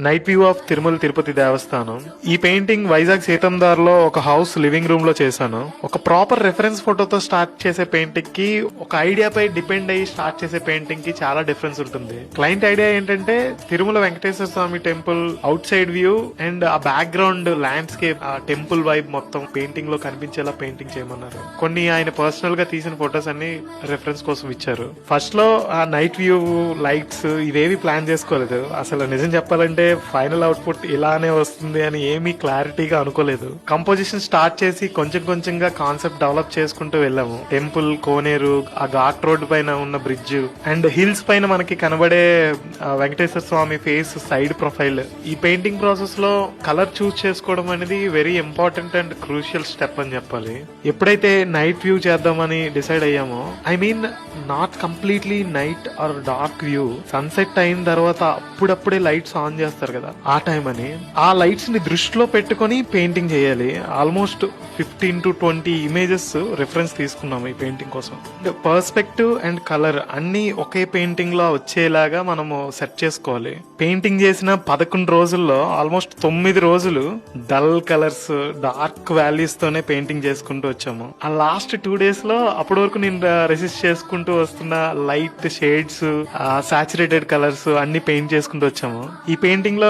Night view of Tirumala Tirupati దేవస్థానం. ఈ painting Vizag సీతందార్ లో ఒక హౌస్ లివింగ్ రూమ్ లో చేశాను. ఒక ప్రాపర్ రెఫరెన్స్ ఫోటోతో స్టార్ట్ చేసే పెయింటింగ్ కి, ఒక ఐడియా పై డిపెండ్ అయ్యి స్టార్ట్ చేసే పెయింటింగ్ కి చాలా డిఫరెన్స్ ఉంటుంది. క్లయింట్ ఐడియా ఏంటంటే Tirumala Venkateswara Swamy temple outside view and ఆ బ్యాక్గ్రౌండ్ ల్యాండ్స్కేప్, ఆ టెంపుల్ వైబ్ మొత్తం పెయింటింగ్ లో కనిపించేలా పెయింటింగ్ చేయమన్నారు. కొన్ని ఆయన పర్సనల్ గా తీసిన ఫొటోస్ అన్ని రెఫరెన్స్ కోసం ఇచ్చారు. ఫస్ట్ లో ఆ నైట్ వ్యూ, లైట్స్ ఇవేవి ప్లాన్ చేసుకోలేదు. అసలు నిజం చెప్పాలంటే ఫైనల్ అవుట్పుట్ ఇలానే వస్తుంది అని ఏమీ క్లారిటీగా అనుకోలేదు. కంపోజిషన్ స్టార్ట్ చేసి కొంచెం కొంచెంగా కాన్సెప్ట్ డెవలప్ చేసుకుంటూ వెళ్ళాము. టెంపుల్, కోనేరు, ఆ ఘాట్ రోడ్ పైన ఉన్న బ్రిడ్జ్ అండ్ హిల్స్ పైన మనకి కనబడే Venkateswara Swamy face side profile. ఈ పెయింటింగ్ ప్రాసెస్ లో కలర్ చూస్ చేసుకోవడం అనేది very important and crucial step అని చెప్పాలి. ఎప్పుడైతే నైట్ వ్యూ చేద్దామని డిసైడ్ అయ్యామో, I mean not completely night or dark view, sunset అయిన తర్వాత అప్పుడప్పుడే లైట్స్ ఆన్ చేస్తారు కదా, ఆ టైం అని ఆ లైట్స్ ని దృష్టిలో పెట్టుకొని పెయింటింగ్ చేయాలి. ఆల్మోస్ట్ 15 to 20 ఇమేజెస్ రిఫరెన్స్ తీసుకున్నాము ఈ పెయింటింగ్ కోసం. పర్స్పెక్టివ్ అండ్ కలర్ అన్ని ఒకే పెయింటింగ్ లో వచ్చేలాగా మనము సెట్ చేసుకోవాలి. పెయింటింగ్ చేసిన 11 రోజుల్లో ఆల్మోస్ట్ 9 రోజులు డల్ కలర్స్, డార్క్ వాల్యూస్ తోనే పెయింటింగ్ చేసుకుంటూ వచ్చాము. ఆ లాస్ట్ 2 days లో అప్పటి వరకు నేను రెసిస్ట్ చేసుకుంటూ వస్తున్న లైట్ షేడ్స్, సాచురేటెడ్ కలర్స్ అన్ని పెయింట్ చేసుకుంటూ వచ్చాము. ఈ పెయింటింగ్ లో